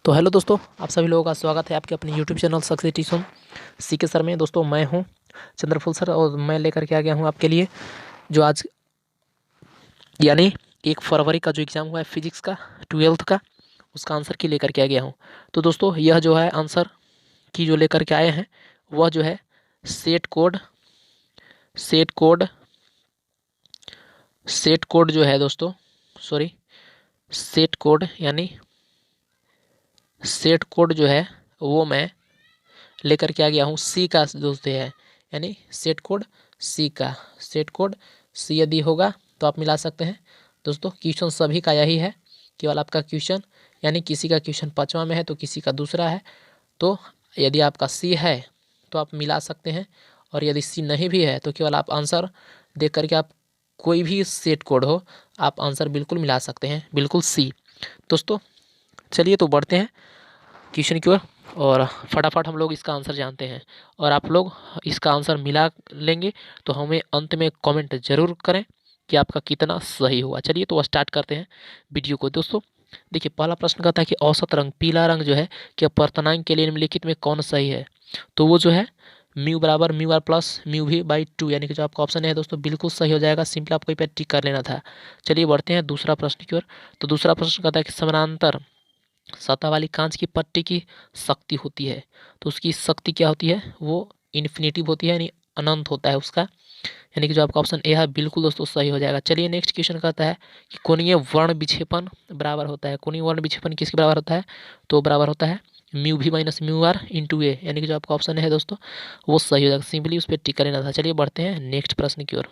तो हेलो दोस्तों, आप सभी लोगों का स्वागत है आपके अपने YouTube channel success teacher C K sir में। दोस्तों मैं हूं चंद्रफूल सर और मैं लेकर के आ गया हूं आपके लिए जो आज यानी 1 फरवरी का जो एग्ज़ाम हुआ है फिजिक्स का 12th का, उसका आंसर की लेकर के आ गया हूं। तो दोस्तों यह जो है आंसर की जो लेकर के आए हैं वह जो है सेट कोड सेट कोड जो है दोस्तों, सॉरी, सेट कोड यानी सेट कोड जो है वो मैं लेकर के आ गया हूँ सी का दोस्तों है, यानी सेट कोड सी का। सेट कोड सी यदि होगा तो आप मिला सकते हैं दोस्तों। क्वेश्चन सभी का यही है, केवल आपका क्वेश्चन यानी किसी का क्वेश्चन 5वां में है तो किसी का दूसरा है। तो यदि आपका सी है तो आप मिला सकते हैं, और यदि सी नहीं भी है तो केवल आप आंसर देख करके आप कोई भी सेट कोड हो आप आंसर बिल्कुल मिला सकते हैं, बिल्कुल सी। दोस्तों चलिए तो बढ़ते हैं क्वेश्चन की ओर और फटाफट हम लोग इसका आंसर जानते हैं, और आप लोग इसका आंसर मिला लेंगे तो हमें अंत में कमेंट जरूर करें कि आपका कितना सही हुआ। चलिए तो स्टार्ट करते हैं वीडियो को। दोस्तों देखिए, पहला प्रश्न कहता है कि औसत रंग पीला रंग जो है कि अपर्तनांक के लिए निम्नलिखित में कौन सही है। तो वो जो है म्यू बराबर mu R plus mu V by 2, यानी कि जो आपका ऑप्शन है दोस्तों बिल्कुल सही हो जाएगा। सिंपल आपको पे टिक कर लेना था। चलिए बढ़ते हैं दूसरा प्रश्न की ओर। तो दूसरा प्रश्न कहता है कि समानांतर सतह वाली कांच की पट्टी की शक्ति होती है, तो उसकी शक्ति क्या होती है, वो इन्फिनिटिव होती है, यानी अनंत होता है उसका, यानी कि जो आपका ऑप्शन ए है बिल्कुल दोस्तों सही हो जाएगा। चलिए नेक्स्ट क्वेश्चन कहता है कि कोणीय वर्ण विक्षेपण बराबर होता है। कोणीय वर्ण विक्षेपण किसके बराबर होता है, तो बराबर होता है म्यू भी माइनस म्यू आर इंटू ए, यानी कि जो आपका ऑप्शन है दोस्तों वो सही हो जाएगा। सिंपली उस पर टिक कर लेना था। चलिए बढ़ते हैं नेक्स्ट प्रश्न की ओर।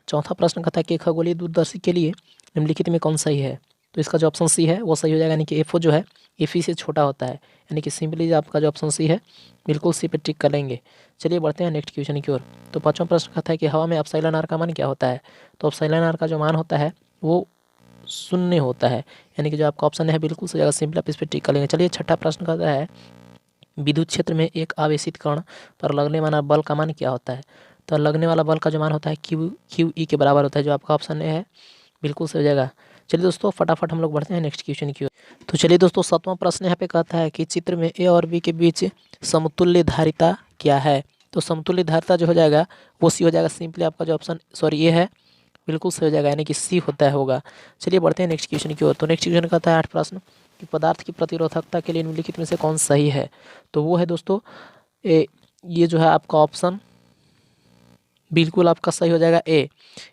चौथा प्रश्न कहता है कि खगोलीय दूरदर्शी के लिए निम्नलिखित में कौन सही है। तो इसका जो ऑप्शन सी है वो सही हो जाएगा, यानी कि एफ जो है एफ ई से छोटा होता है, यानी कि सिंपली आपका जो ऑप्शन सी है बिल्कुल सी पे टिक कर लेंगे। चलिए बढ़ते हैं नेक्स्ट क्वेश्चन की ओर। तो पांचवा प्रश्न कहता है कि हवा में अपसाइलन आर का मान क्या होता है। तो अपसाइलन आर का जो मान होता है वो 0 होता है, यानी कि जो आपका ऑप्शन है बिल्कुल सही होगा। सिंपल आप इस पर टिक कर लेंगे। चलिए छठा प्रश्न कहता है विद्युत क्षेत्र में एक आवेशित कण पर लगने वाला बल का मान क्या होता है। तो लगने वाला बल का जो मान होता है क्यू ई के बराबर होता है, जो आपका ऑप्शन है बिल्कुल सही हो जाएगा। चलिए दोस्तों फटाफट हम लोग बढ़ते हैं नेक्स्ट क्वेश्चन की ओर। तो चलिए दोस्तों सातवां प्रश्न यहाँ पे कहता है कि चित्र में ए और बी के बीच समतुल्य धारिता क्या है। तो समतुल्य धारिता जो हो जाएगा वो सी हो जाएगा। सिंपली आपका जो ऑप्शन सॉरी ए है बिल्कुल सही हो जाएगा, यानी कि सी होता है होगा। चलिए बढ़ते हैं नेक्स्ट क्वेश्चन की ओर। तो नेक्स्ट क्वेश्चन कहता है 8 प्रश्न कि पदार्थ की प्रतिरोधकता के लिए निम्नलिखित में से कौन सही है। तो वो है दोस्तों ये जो है आपका ऑप्शन बिल्कुल आपका सही हो जाएगा ए,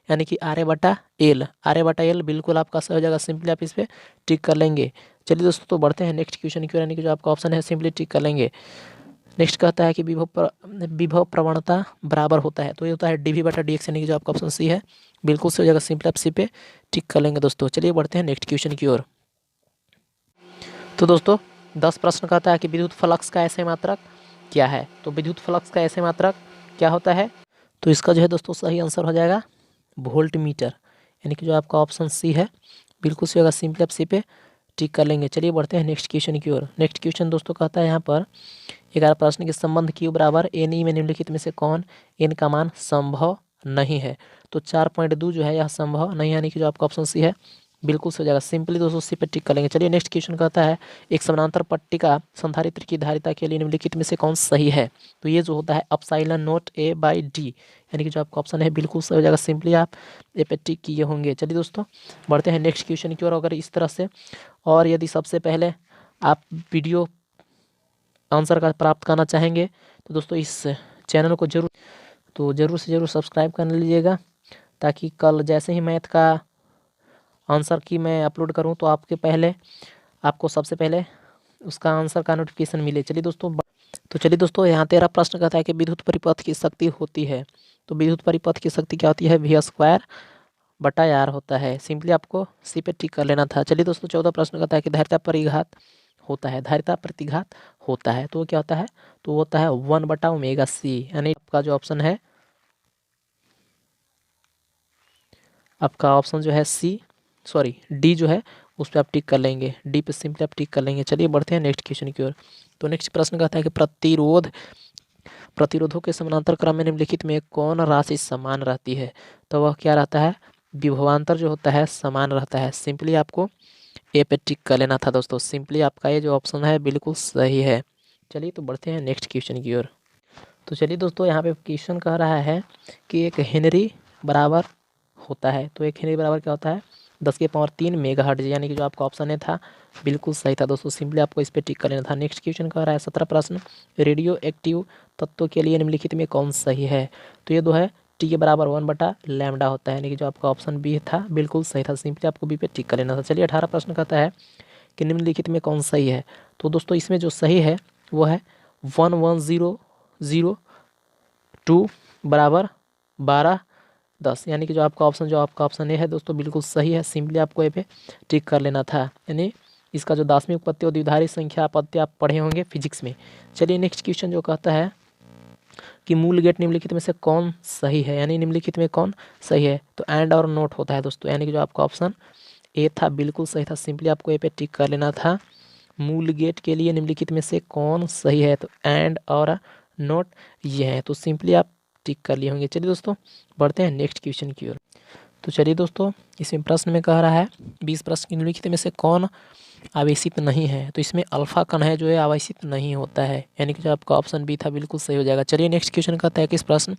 यानी कि आर ए बटा एल बिल्कुल आपका सही हो जाएगा। सिंपली आप इस पर टिक कर लेंगे। चलिए दोस्तों तो बढ़ते हैं नेक्स्ट क्वेश्चन की ओर, यानी कि जो आपका ऑप्शन है सिंपली टिक कर लेंगे। नेक्स्ट कहता है कि विभव प्रवणता बराबर होता है। तो ये होता है डी वी बटा डी एक्स, यानी कि जो आपका ऑप्शन सी है बिल्कुल सही हो जाएगा। सिंपली आप सी पे टिक कर लेंगे दोस्तों। चलिए बढ़ते हैं नेक्स्ट क्वेश्चन की ओर। तो दोस्तों 10 प्रश्न कहता है कि विद्युत फ्लक्स का ऐसे मात्रक क्या है। तो विद्युत फ्लक्स का ऐसे मात्रक क्या होता है, तो इसका जो है दोस्तों सही आंसर हो जाएगा वोल्ट मीटर, यानी कि जो आपका ऑप्शन सी है बिल्कुल सही होगा। सिंपली आप सी पे टिक कर लेंगे। चलिए बढ़ते हैं नेक्स्ट क्वेश्चन की ओर। नेक्स्ट क्वेश्चन दोस्तों कहता है यहाँ पर 11 प्रश्न के संबंध क्यू बराबर एन ई में निम्नलिखित में से कौन एन का मान संभव नहीं है। तो 4.2 जो है यह संभव नहीं है, यानी कि जो आपका ऑप्शन सी है बिल्कुल सही हो जाएगा। सिंपली दोस्तों सी पे टिक कर लेंगे। चलिए नेक्स्ट क्वेश्चन कहता है एक समानांतर पट्टिका संधारित्र की धारिता के लिए निम्नलिखित में से कौन सही है। तो ये जो होता है epsilon note A by D, यानी कि जो आपका ऑप्शन है बिल्कुल सही हो जाएगा। सिंपली आप ए पे टिक किए होंगे। चलिए दोस्तों बढ़ते हैं नेक्स्ट क्वेश्चन की ओर। अगर इस तरह से और यदि सबसे पहले आप वीडियो आंसर का प्राप्त करना चाहेंगे तो दोस्तों इस चैनल को जरूर से जरूर सब्सक्राइब कर लीजिएगा, ताकि कल जैसे ही मैथ का आंसर की मैं अपलोड करूं तो आपको सबसे पहले उसका आंसर का नोटिफिकेशन मिले। चलिए दोस्तों यहाँ 13 प्रश्न कहता है कि विद्युत परिपथ की शक्ति होती है। तो विद्युत परिपथ की शक्ति क्या होती है, वी स्क्वायर बटा आर होता है। सिंपली आपको सी पे टिक कर लेना था। चलिए दोस्तों 14 प्रश्न कहता है कि धारिता प्रतिघात होता है। तो वो क्या होता है, तो वो होता है 1/ओमेगा c, यानी आपका जो ऑप्शन है आपका ऑप्शन जो है डी जो है उस पर आप टिक कर लेंगे। डी पे सिंपली आप टिक कर लेंगे। चलिए बढ़ते हैं नेक्स्ट क्वेश्चन की ओर। तो नेक्स्ट प्रश्न कहता है कि प्रतिरोधों के समानांतर क्रम में निम्नलिखित में कौन राशि समान रहती है। तो वह क्या रहता है, विभवांतर जो होता है समान रहता है। सिंपली आपको ए पे टिक कर लेना था दोस्तों। सिंपली आपका ये जो ऑप्शन है बिल्कुल सही है। चलिए तो बढ़ते हैं नेक्स्ट क्वेश्चन की ओर। तो चलिए दोस्तों यहाँ पे क्वेश्चन कह रहा है कि एक हेनरी बराबर होता है। तो एक हेनरी बराबर क्या होता है? 10⁻³ मेगाहर्ट्ज, यानी कि जो आपका ऑप्शन ए था बिल्कुल सही था दोस्तों। सिंपली आपको इस पर टिक कर लेना था। नेक्स्ट क्वेश्चन कह रहा है 17 प्रश्न, रेडियो एक्टिव तत्वों के लिए निम्नलिखित में कौन सही है? तो ये दो है टी के बराबर 1/λ होता है, यानी कि जो आपका ऑप्शन बी था बिल्कुल सही था। सिंपली आपको बी पे टिक कर लेना था। चलिए 18 प्रश्न कहता है कि निम्नलिखित में कौन सही है? तो दोस्तों इसमें जो सही है वो है 110002 बराबर 1210, यानी कि जो आपका ऑप्शन ए है दोस्तों बिल्कुल सही है। सिंपली आपको ए पे टिक कर लेना था। यानी इसका जो दार्शनिक उपपत्ति और द्विधारी संख्या अपत्य आप पढ़े होंगे फिजिक्स में। चलिए नेक्स्ट क्वेश्चन जो कहता है कि मूल गेट निम्नलिखित में से कौन सही है, यानी निम्नलिखित में कौन सही है? तो एंड और नोट होता है दोस्तों, यानी कि जो आपका ऑप्शन ए था बिल्कुल सही था। सिंपली आपको ए पे टिक कर लेना था। मूल गेट के लिए निम्नलिखित में से कौन सही है? तो एंड और नोट ये है, तो सिंपली आप टिक कर लिए होंगे। चलिए दोस्तों बढ़ते हैं नेक्स्ट क्वेश्चन की ओर। तो चलिए दोस्तों इसमें प्रश्न में कह रहा है 20 प्रश्न निम्नलिखित में से कौन आवेशित नहीं है? तो इसमें अल्फा कण है जो है आवेशित नहीं होता है, यानी कि जो आपका ऑप्शन बी था बिल्कुल सही हो जाएगा। चलिए नेक्स्ट क्वेश्चन कहता है कि इस प्रश्न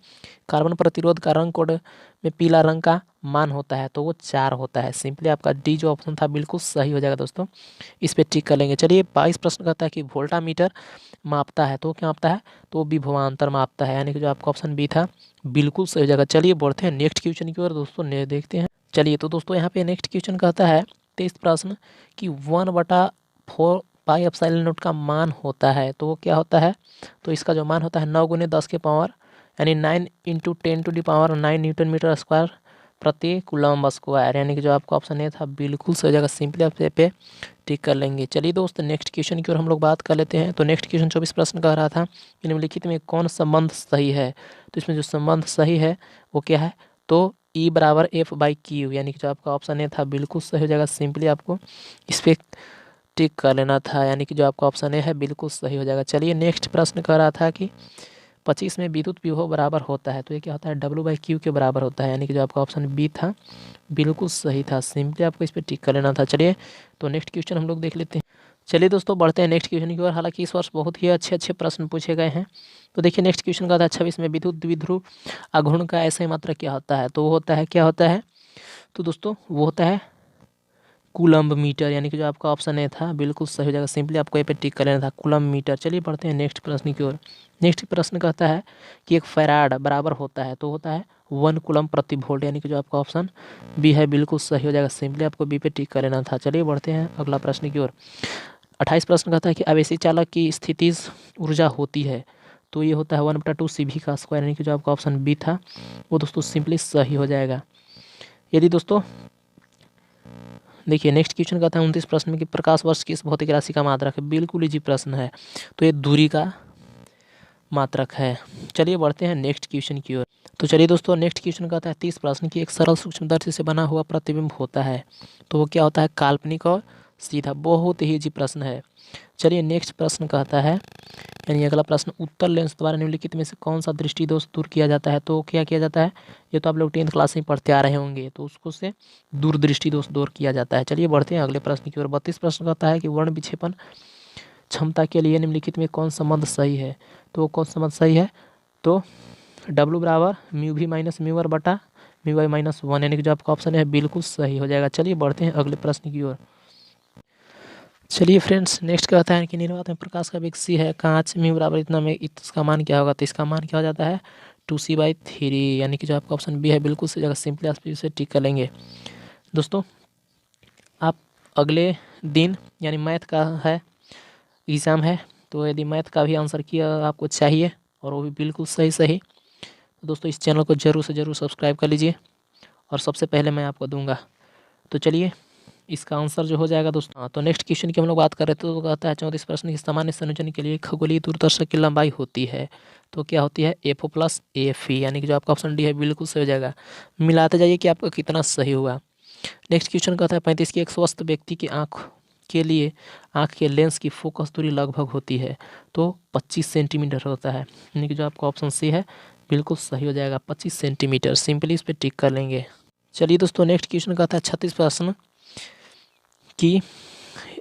कार्बन प्रतिरोध का रंग कोड में पीला रंग का मान होता है? तो वो 4 होता है। सिंपली आपका डी जो ऑप्शन था बिल्कुल सही हो जाएगा दोस्तों। इस पर टिक कर लेंगे। चलिए 22 प्रश्न कहता है कि वोल्टामीटर मापता है, तो क्या मापता है? तो विभवांतर मापता है, यानी कि जो आपका ऑप्शन बी था बिल्कुल सही हो जाएगा। चलिए बढ़ते हैं नेक्स्ट क्वेश्चन की ओर दोस्तों, देखते हैं। चलिए तो दोस्तों यहाँ पे नेक्स्ट क्वेश्चन कहता है 23 प्रश्न कि 1/4 पाई एप्सिलॉन नॉट का मान होता है, तो वो क्या होता है? तो इसका जो मान होता है 9 × 10 के पावर यानी 9 × 10⁹ न्यूटन मीटर स्क्वायर प्रति कूलम्ब स्क्वायर, यानी कि जो आपका ऑप्शन ए था बिल्कुल सही जगह। सिंपली आप पे टिक कर लेंगे। चलिए दोस्त नेक्स्ट क्वेश्चन की ओर हम लोग बात कर लेते हैं। तो नेक्स्ट क्वेश्चन 24 प्रश्न कह रहा था कि निम्नलिखित में कौन संबंध सही है? तो इसमें जो संबंध सही है वो क्या है? तो E = F/Q, यानी कि जो आपका ऑप्शन ए था बिल्कुल सही हो जाएगा। सिंपली आपको इस पर टिक कर लेना था, यानी कि जो आपका ऑप्शन ए है बिल्कुल सही हो जाएगा। चलिए नेक्स्ट प्रश्न कह रहा था कि 25 में विद्युत विभव बराबर होता है, तो ये क्या होता है? W/Q के बराबर होता है, यानी कि जो आपका ऑप्शन बी था बिल्कुल सही था। सिंपली आपको इस पर टिक कर लेना था। चलिए तो नेक्स्ट क्वेश्चन हम लोग देख लेते हैं। चलिए दोस्तों बढ़ते हैं नेक्स्ट क्वेश्चन की ओर। हालांकि इस वर्ष बहुत ही अच्छे प्रश्न पूछे गए हैं। तो देखिए नेक्स्ट क्वेश्चन का था 26 में विद्युत द्विध्रुव आघूर्ण का ऐसा मात्रा क्या होता है? तो वो होता है क्या होता है? तो दोस्तों वो होता है कूलम्ब मीटर, यानी कि जो आपका ऑप्शन ए था बिल्कुल सही हो जाएगा। सिंपली आपको ए पे टिक कर लेना था, कूलम्ब मीटर। चलिए बढ़ते हैं नेक्स्ट प्रश्न की ओर। नेक्स्ट प्रश्न कहता है कि एक फैराड बराबर होता है, तो होता है 1 कूलम्ब प्रति वोल्ट, यानी कि जो आपका ऑप्शन बी है बिल्कुल सही हो जाएगा। सिंपली आपको बी पे टिक कर लेना था। चलिए बढ़ते हैं अगला प्रश्न की ओर। 28 प्रश्न कहता है कि आवेशी चालक की स्थितिज ऊर्जा होती है, तो ये होता है 1/2 CV का स्क्वायर, यानी कि जो आपका ऑप्शन बी था वो दोस्तों सिंपली सही हो जाएगा। यदि दोस्तों देखिए नेक्स्ट क्वेश्चन का था 29 प्रश्न में कि प्रकाश वर्ष किस भौतिक राशि का मात्रक है? बिल्कुल इजी प्रश्न है, तो ये दूरी का मात्रक है। चलिए बढ़ते हैं नेक्स्ट क्वेश्चन की ओर। तो चलिए दोस्तों नेक्स्ट क्वेश्चन का था 30 प्रश्न की एक सरल सूक्ष्मदर्शी से बना हुआ प्रतिबिंब होता है, तो वो क्या होता है? काल्पनिक और सीधा। बहुत ही इजी प्रश्न है। चलिए नेक्स्ट प्रश्न कहता है, यानी अगला प्रश्न, उत्तल लेंस द्वारा निम्नलिखित में से कौन सा दृष्टि दोष दूर किया जाता है? तो क्या किया जाता है? ये तो आप लोग 10th क्लास में पढ़ते आ रहे होंगे, तो उसको से दूरदृष्टि दोष दूर किया जाता है। चलिए बढ़ते हैं अगले प्रश्न की ओर। 32 प्रश्न कहता है कि वर्ण विक्षेपण क्षमता के लिए निम्नलिखित में कौन संबंध सही है? तो कौन संबंध सही है? तो W = μv - μr/μy - 1, यानी कि जो आपका ऑप्शन है बिल्कुल सही हो जाएगा। चलिए बढ़ते हैं अगले प्रश्न की ओर। चलिए फ्रेंड्स नेक्स्ट कहता है कि निर्वात में प्रकाश का वेग c है, कांच μ = इतना में इसका मान क्या होगा? तो इसका मान क्या हो जाता है? 2c/3, यानी कि जो आपका ऑप्शन बी है बिल्कुल सही जगह। सिंपली आप इसे टिक कर लेंगे। दोस्तों आप अगले दिन यानी मैथ का है एग्ज़ाम है, तो यदि मैथ का भी आंसर किया आपको चाहिए और वो भी बिल्कुल सही, तो दोस्तों इस चैनल को ज़रूर से ज़रूर सब्सक्राइब कर लीजिए और सबसे पहले मैं आपको दूंगा। तो चलिए इसका आंसर जो हो जाएगा दोस्तों, तो नेक्स्ट क्वेश्चन की हम लोग बात कर रहे थे, तो कहता है 34 प्रश्न की सामान्य संयोजन के लिए खगोलीय दूरदर्शक की लंबाई होती है, तो क्या होती है? FO + AFE, यानी कि जो आपका ऑप्शन डी है बिल्कुल सही हो जाएगा। मिलाते जाइए कि आपका कितना सही हुआ। नेक्स्ट क्वेश्चन कहता है 35 की एक स्वस्थ व्यक्ति की आँख के लिए आँख के लेंस की फोकस दूरी लगभग होती है, तो 25 सेंटीमीटर होता है, यानी कि जो आपका ऑप्शन सी है बिल्कुल सही हो जाएगा, 25 सेंटीमीटर। सिंपली इस पर टिक कर लेंगे। चलिए दोस्तों नेक्स्ट क्वेश्चन कहता है 36 प्रश्न कि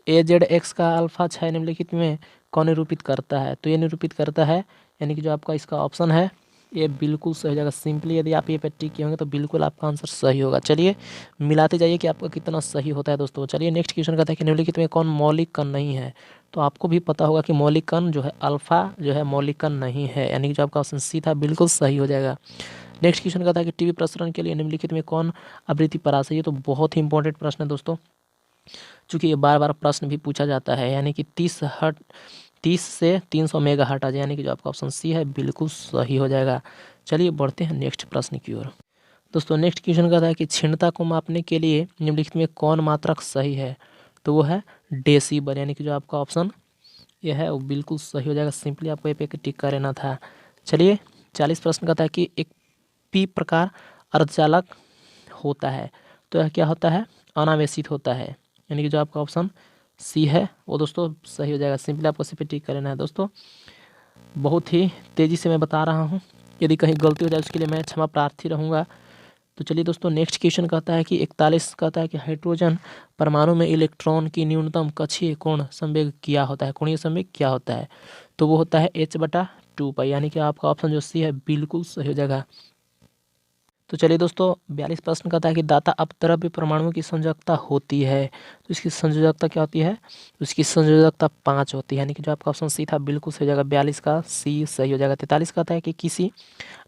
ए जेड एक्स का अल्फा छः निम्नलिखित में कौन निरूपित करता है? तो ये निरूपित करता है, यानी कि जो आपका इसका ऑप्शन है ये बिल्कुल सही हो जाएगा। सिंपली यदि आप ये पे टिक किए होंगे तो बिल्कुल आपका आंसर सही होगा। चलिए मिलाते जाइए कि आपका कितना सही होता है दोस्तों। चलिए नेक्स्ट क्वेश्चन कहता है कि निम्नलिखित में कौन मौलिक कण नहीं है? तो आपको भी पता होगा कि मौलिक कण जो है अल्फा जो है मौलिक कण नहीं है, यानी कि जो आपका ऑप्शन सी था बिल्कुल सही हो जाएगा। नेक्स्ट क्वेश्चन कहता है कि टीवी प्रसारण के लिए निम्नलिखित में कौन आवृत्ति परास है? ये तो बहुत ही इंपॉर्टेंट प्रश्न है दोस्तों, चूँकि ये बार बार प्रश्न भी पूछा जाता है। यानी कि 30 से 300 मेगा हर्ट आ जाए, यानी कि जो आपका ऑप्शन सी है बिल्कुल सही हो जाएगा। चलिए बढ़ते हैं नेक्स्ट प्रश्न की ओर। दोस्तों नेक्स्ट क्वेश्चन कहता है कि क्षीणता को मापने के लिए निम्नलिखित में कौन मात्रक सही है? तो वो है डेसीबल, यानी कि जो आपका ऑप्शन ये है वो बिल्कुल सही हो जाएगा। सिंपली आपको ये पे टिक कर लेना था। चलिए 40 प्रश्न कहता है कि एक पी प्रकार अर्धचालक होता है, तो यह क्या होता है? अनावेशित होता है, यानी कि जो आपका ऑप्शन सी है वो दोस्तों सही हो जाएगा। सिंपली आपको इसी पे टिक कर लेना है दोस्तों। बहुत ही तेज़ी से मैं बता रहा हूँ, यदि कहीं गलती हो जाए उसके लिए मैं क्षमा प्रार्थी रहूँगा। तो चलिए दोस्तों नेक्स्ट क्वेश्चन कहता है कि 41 कहता है कि हाइड्रोजन परमाणु में इलेक्ट्रॉन की न्यूनतम कक्षीय कोण संवेग क्या होता है? कोणीय संवेग क्या होता है? तो वो होता है h/2π, यानी कि आपका ऑप्शन जो सी है बिल्कुल सही हो जाएगा। तो चलिए दोस्तों 42 प्रश्न कहता है कि दाता अपद्रव्य परमाणुओं की संयोजकता होती है, तो इसकी संयोजकता क्या होती है? तो इसकी संयोजकता 5 होती है, यानी कि जो आपका ऑप्शन सी था बिल्कुल सही हो जाएगा। 42 का सी सही हो जाएगा। 43 कहता है कि किसी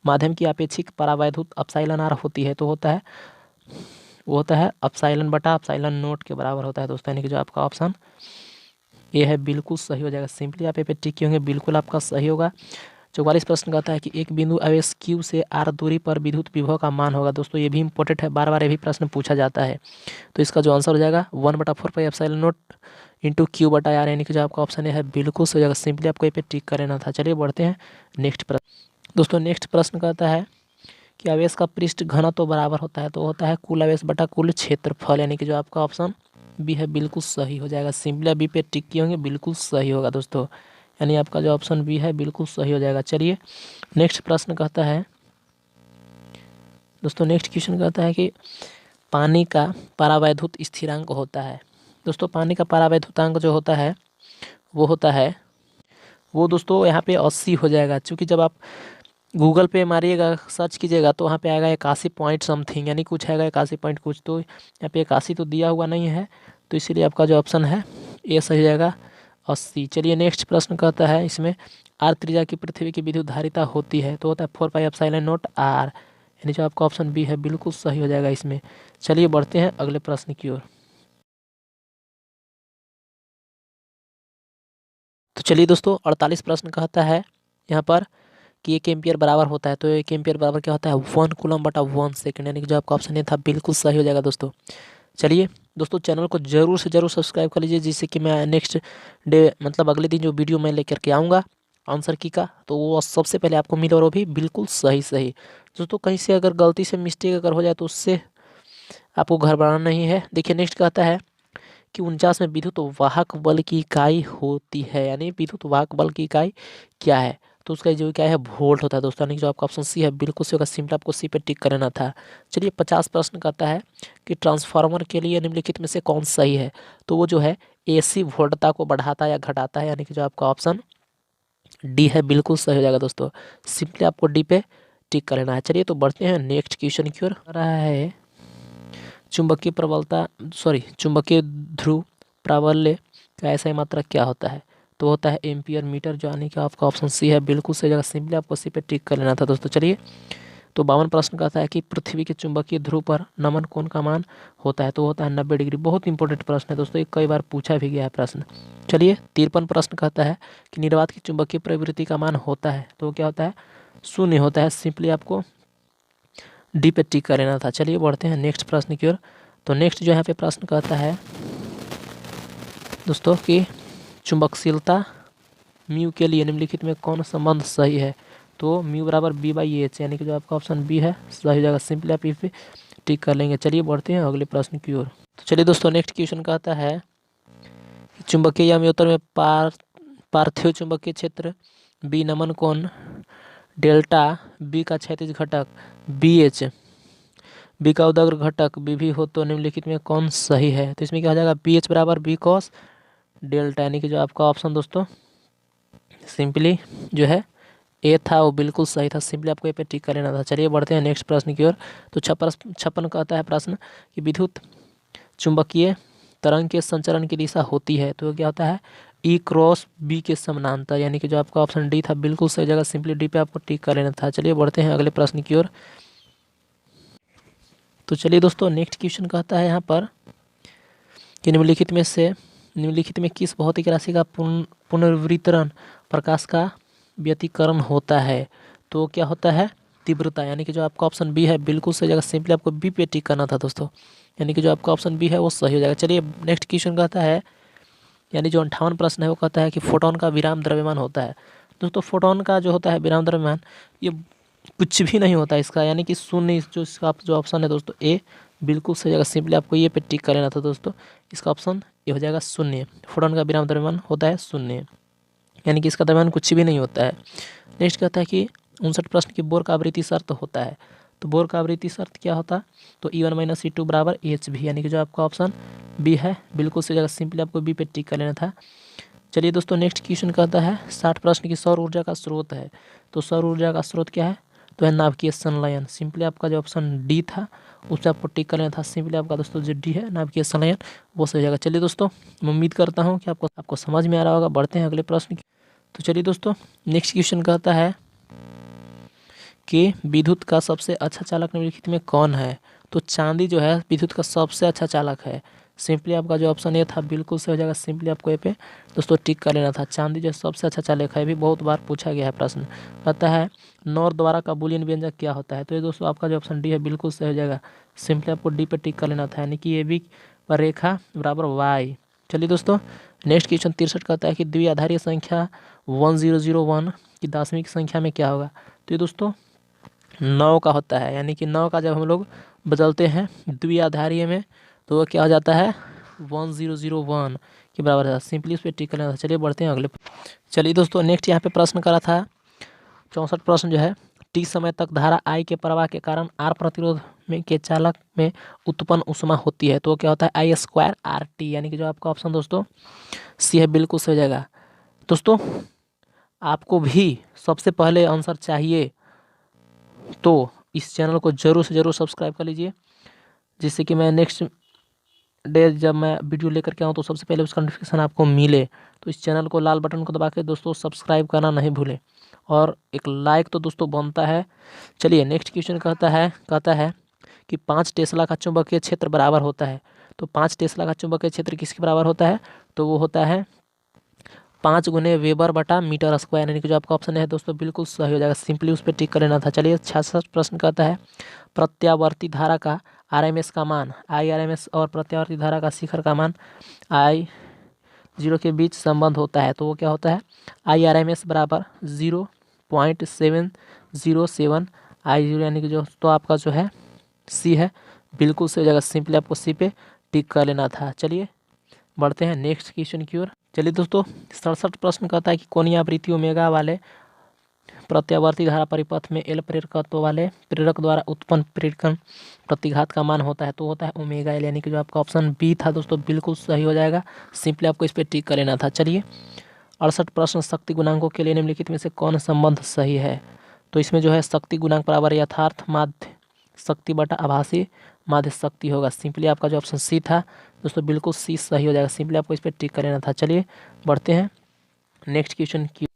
माध्यम की अपेक्षिक परावैद्युत अपसाइलन आर होती है, तो वो होता है अपसाइलन बटा अपसाइलन नोट के बराबर होता है दोस्तों, यानी कि जो आपका ऑप्शन ये है बिल्कुल सही हो जाएगा। सिंपली आप ये पे टिक किए होंगे बिल्कुल आपका सही होगा। 44 प्रश्न कहता है कि एक बिंदु आवेश Q से R दूरी पर विद्युत विभव का मान होगा। दोस्तों ये भी इंपॉर्टेंट है, बार बार ये भी प्रश्न पूछा जाता है। तो इसका जो आंसर हो जाएगा 1/4 एप्सिलॉन नॉट इंटू Q/R, यानी कि जो आपका ऑप्शन है बिल्कुल सही हो जाएगा। सिंपली आपको ये पे टिक कर लेना था। चलिए बढ़ते हैं नेक्स्ट प्रश्न। दोस्तों नेक्स्ट प्रश्न कहता है कि आवेश का पृष्ठ घनत्व बराबर होता है, तो होता है कुल आवेश बटा कुल क्षेत्रफल, यानी कि जो आपका ऑप्शन बी है बिल्कुल सही हो जाएगा। सिंपली बी पे टिक किए होंगे बिल्कुल सही होगा दोस्तों, यानी आपका जो ऑप्शन बी है बिल्कुल सही हो जाएगा। चलिए नेक्स्ट प्रश्न कहता है दोस्तों, नेक्स्ट क्वेश्चन कहता है कि पानी का परावैद्युत स्थिरांक होता है। दोस्तों पानी का परावैद्युतांक जो होता है वो दोस्तों यहाँ पे 80 हो जाएगा, क्योंकि जब आप गूगल पे मारिएगा सर्च कीजिएगा तो वहाँ पे आएगा 81 पॉइंट समथिंग, यानी कुछ आएगा 81 पॉइंट कुछ, तो यहाँ पे 81 तो दिया हुआ नहीं है, तो इसीलिए आपका जो ऑप्शन है ये सही हो जाएगा 80। चलिए नेक्स्ट प्रश्न कहता है इसमें आर त्रिज्या की पृथ्वी की विद्युत धारिता होती है, तो होता है 4π एप्सिलॉन नॉट आर, यानी जो आपका ऑप्शन बी है बिल्कुल सही हो जाएगा इसमें। चलिए बढ़ते हैं अगले प्रश्न की ओर। तो चलिए दोस्तों 48 प्रश्न कहता है यहाँ पर कि 1 एम्पियर बराबर होता है, तो 1 एम्पियर बराबर क्या होता है? 1 कूलम बटा 1 सेकंड, यानी कि जो आपका ऑप्शन ये था बिल्कुल सही हो जाएगा दोस्तों। चलिए दोस्तों चैनल को ज़रूर से ज़रूर सब्सक्राइब कर लीजिए, जिससे कि मैं नेक्स्ट डे मतलब अगले दिन जो वीडियो मैं लेकर के आऊँगा आंसर की का, तो वो सबसे पहले आपको मिले और वो भी बिल्कुल सही। दोस्तों कहीं से अगर गलती से मिस्टेक अगर हो जाए तो उससे आपको घबराना नहीं है। देखिए नेक्स्ट कहता है कि 49 में विद्युत वाहक बल की इकाई होती है, यानी विद्युत वाहक बल की इकाई क्या है? तो उसका जो क्या है वोल्ट होता है दोस्तों, यानी जो आपका ऑप्शन सी है बिल्कुल सही होगा। सिंपल आपको सी पे टिक करना था। चलिए 50 प्रश्न करता है कि ट्रांसफार्मर के लिए निम्नलिखित में से कौन सही है? तो वो जो है AC वोल्टता को बढ़ाता है या घटाता है, यानी कि जो आपका ऑप्शन डी है बिल्कुल सही हो जाएगा दोस्तों। सिंपली आपको डी पे टिक कर लेना है। चलिए तो बढ़ते हैं नेक्स्ट क्वेश्चन की ओर। रहा है चुंबकीय ध्रुव प्राबल्य का ऐसा मात्रक क्या होता है? तो होता है एम्पियर मीटर, जो यानी कि आपका ऑप्शन सी है बिल्कुल सही जगह। सिंपली आपको सी पे टिक कर लेना था दोस्तों। चलिए तो 52 प्रश्न कहता है कि पृथ्वी के चुंबकीय ध्रुव पर नमन कोण का मान होता है, तो होता है 90 डिग्री। बहुत इंपॉर्टेंट प्रश्न है दोस्तों, ये कई बार पूछा भी गया है प्रश्न। चलिए 53 प्रश्न कहता है कि निर्वात की चुंबकीय प्रवृत्ति का मान होता है, तो क्या होता है? 0 होता है। सिंपली आपको डी पे टिक कर लेना था। चलिए बढ़ते हैं नेक्स्ट प्रश्न की ओर। तो नेक्स्ट जो यहाँ पे प्रश्न कहता है दोस्तों कि चुंबकशीलता म्यू के लिए निम्नलिखित में कौन संबंध सही है? तो म्यू बराबर B/H, यानी कि जो आपका ऑप्शन बी है सही हो जाएगा। सिंपली आप इस पे टिक कर लेंगे। चलिए बढ़ते हैं अगले प्रश्न की ओर। तो चलिए दोस्तों नेक्स्ट क्वेश्चन कहता है चुंबकीय अम्योत्तर में पार्थिव चुंबकीय क्षेत्र बी नमन कोण डेल्टा बी का क्षैतिज घटक BH बी का उदग्र घटक बी भी हो तो निम्नलिखित में कौन सही है? तो इसमें क्या हो जाएगा, बी एच बराबर बी कॉस डेल्टा, यानी कि जो आपका ऑप्शन दोस्तों सिंपली जो है ए था वो बिल्कुल सही था। सिंपली आपको ए पे टिक कर लेना था। चलिए बढ़ते हैं नेक्स्ट प्रश्न की ओर। तो 56 कहता है प्रश्न कि विद्युत चुंबकीय तरंग के संचरण की दिशा होती है तो क्या होता है, ई क्रॉस बी के समानांतर, यानी कि जो आपका ऑप्शन डी था बिल्कुल सही जगह। सिंपली डी पे आपको टिक कर लेना था। चलिए बढ़ते हैं अगले प्रश्न की ओर। तो चलिए दोस्तों नेक्स्ट क्वेश्चन कहता है यहाँ पर कि निम्नलिखित में किस भौतिक राशि का पुनर्वितरण प्रकाश का व्यतिकरण होता है? तो क्या होता है, तीव्रता, यानी कि जो आपका ऑप्शन बी है बिल्कुल सही जगह। सिंपली आपको बी पे टिक करना था दोस्तों, यानी कि जो आपका ऑप्शन बी है वो सही हो जाएगा। चलिए नेक्स्ट क्वेश्चन कहता है, यानी जो 58 प्रश्न है वो कहता है कि फोटोन का विराम द्रव्यमान होता है। दोस्तों फोटोन का जो होता है विराम द्रव्यमान ये कुछ भी नहीं होता इसका, यानी कि शून्य। जो इसका जो ऑप्शन है दोस्तों ए बिल्कुल सही जगह। सिंपली आपको ये पे टिक कर लेना था दोस्तों, इसका ऑप्शन ये हो जाएगा शून्य। फोटोन का विराम द्रव्यमान होता है शून्य, यानी कि इसका द्रव्यमान कुछ भी नहीं होता है। नेक्स्ट कहता है कि 59 प्रश्न की बोर का आवृत्ति शर्त होता है। तो बोर का आवृत्ति शर्त क्या होता, तो E1 माइनस E2 बराबर एच भी, यानी कि जो आपका ऑप्शन बी है बिल्कुल सही जगह। सिंपली आपको बी पे टिक कर लेना था। चलिए दोस्तों नेक्स्ट क्वेश्चन कहता है 60 प्रश्न की सौर ऊर्जा का स्रोत है। तो सौर ऊर्जा का स्रोत क्या है, तो है नाभिकीय संलयन। सिंपली आपका जो ऑप्शन डी था उसे आपको टिक कर लेना था। सिंपली आपका दोस्तों जो डी है नाभिकीय संलयन वो सही जगह। चलिए दोस्तों मैं उम्मीद करता हूँ कि आपको समझ में आ रहा होगा। बढ़ते हैं अगले प्रश्न की। तो चलिए दोस्तों नेक्स्ट क्वेश्चन कहता है कि विद्युत का सबसे अच्छा चालक निम्नलिखित में कौन है? तो चांदी जो है विद्युत का सबसे अच्छा चालक है। सिंपली आपका जो ऑप्शन ए था बिल्कुल सही हो जाएगा। सिंपली आपको ए पे दोस्तों टिक कर लेना था। चांदी जो सबसे अच्छा चालक है, भी बहुत बार पूछा गया है प्रश्न। कहता है नॉर द्वारा का बूलियन व्यंजक क्या होता है? तो ये दोस्तों आपका जो ऑप्शन डी है बिल्कुल सही हो जाएगा। सिंपली आपको डी पे टिक कर लेना था, यानी कि ए बी पर रेखा बराबर वाई। चलिए दोस्तों नेक्स्ट क्वेश्चन 63 कहता है कि द्विआधारीय संख्या 1001 की दशमिक संख्या में क्या होगा? तो ये दोस्तों 9 का होता है, यानी कि 9 का जब हम लोग बदलते हैं द्विआधारीय में तो वो क्या हो जाता है 1001 के बराबर है। सिंपली उस पर टिक करना था। चलिए बढ़ते हैं अगले। चलिए दोस्तों नेक्स्ट यहाँ पे प्रश्न करा था 64 प्रश्न जो है, टी समय तक धारा आई के प्रवाह के कारण आर प्रतिरोध में के चालक में उत्पन्न ऊष्मा होती है तो क्या होता है आई स्क्वायर आर टी, यानी कि जो आपका ऑप्शन दोस्तों सी है बिल्कुल सही हो जाएगा। दोस्तों आपको भी सबसे पहले आंसर चाहिए तो इस चैनल को जरूर से जरूर सब्सक्राइब कर लीजिए, जिससे कि मैं नेक्स्ट डे जब मैं वीडियो लेकर के आऊँ तो सबसे पहले उसका नोटिफिकेशन आपको मिले। तो इस चैनल को लाल बटन को दबा के दोस्तों सब्सक्राइब करना नहीं भूलें, और एक लाइक तो दोस्तों बनता है। चलिए नेक्स्ट क्वेश्चन कहता है कि 5 टेस्ला का चुंबकीय क्षेत्र बराबर होता है। तो 5 टेस्ला का चुंबकीय क्षेत्र किसके बराबर होता है? तो वो होता है 5 गुने वेबर बटा मीटर स्क्वायर, यानी कि जो आपका ऑप्शन है दोस्तों बिल्कुल सही हो जाएगा। सिंपली उस पर टिक कर लेना था। चलिए 66 प्रश्न कहता है प्रत्यावर्ती धारा का आरएमएस का मान आई आरएमएस और प्रत्यावर्ती धारा का शिखर का मान आई 0 के बीच संबंध होता है तो वो क्या होता है आई आरएमएस बराबर 0.707 आई 0, यानी कि जो तो आपका जो है सी है बिल्कुल सही हो जाएगा। सिंपली आपको सी पे टिक कर लेना था। चलिए बढ़ते हैं नेक्स्ट क्वेश्चन की ओर। चलिए दोस्तों 67 प्रश्न कहता है कि कोणीय आवृत्ति ओमेगा वाले प्रत्यावर्ती धारा परिपथ में एल प्रेरकत्व वाले प्रेरक द्वारा उत्पन्न प्रेरकन प्रतिघात का मान होता है तो होता है ओमेगा एल, यानी कि जो आपका ऑप्शन बी था दोस्तों बिल्कुल सही हो जाएगा। सिंपली आपको इस पर टिक कर लेना था। चलिए 68 प्रश्न शक्ति गुणांकों के लिए निम्नलिखित में से कौन संबंध सही है? तो इसमें जो है शक्ति गुणांक बराबर यथार्थ माध्य शक्ति बटा आभासी माध्य शक्ति होगा। सिंपली आपका जो ऑप्शन सी था दोस्तों बिल्कुल सी सही हो जाएगा। सिंपली आपको इस पर टिक कर लेना था। चलिए बढ़ते हैं नेक्स्ट क्वेश्चन की।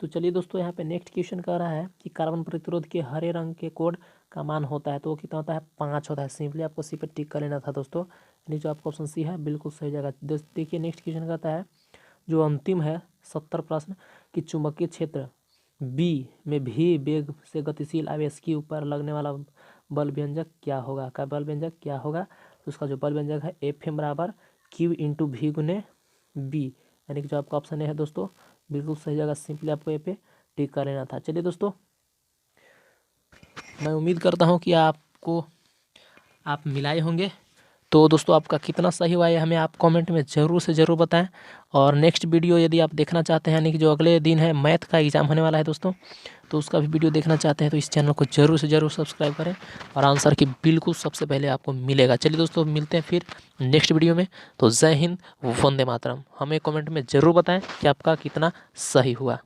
तो चलिए दोस्तों यहाँ पे नेक्स्ट क्वेश्चन कह रहा है कि कार्बन प्रतिरोध के हरे रंग के कोड का मान होता है तो वो कितना होता है 5 होता है। सिंपली आपको सी पे टिक कर लेना था दोस्तों, यानी जो आपका ऑप्शन सी है बिल्कुल सही जगह। देखिए नेक्स्ट क्वेश्चन कहता है जो अंतिम है 70 प्रश्न कि चुंबकीय क्षेत्र बी में भी वेग से गतिशील आवेश के ऊपर लगने वाला बल व्यंजक क्या होगा? का बल व्यंजक क्या होगा? तो उसका जो बल व्यंजक है एफ एम बराबर क्यू इंटू भी गुने बी, यानी कि जो आपका ऑप्शन है दोस्तों बिल्कुल सही जगह। सिंपली आपको ये पे टिक कर लेना था। चलिए दोस्तों मैं उम्मीद करता हूँ कि आप मिलाए होंगे। तो दोस्तों आपका कितना सही हुआ है हमें आप कमेंट में ज़रूर से ज़रूर बताएं। और नेक्स्ट वीडियो यदि आप देखना चाहते हैं, यानी कि जो अगले दिन है मैथ का एग्ज़ाम होने वाला है दोस्तों, तो उसका भी वीडियो देखना चाहते हैं तो इस चैनल को ज़रूर से ज़रूर सब्सक्राइब करें और आंसर की बिल्कुल सबसे पहले आपको मिलेगा। चलिए दोस्तों मिलते हैं फिर नेक्स्ट वीडियो में। तो जय हिंद, वंदे मातरम। हमें कमेंट में ज़रूर बताएं कि आपका कितना सही हुआ।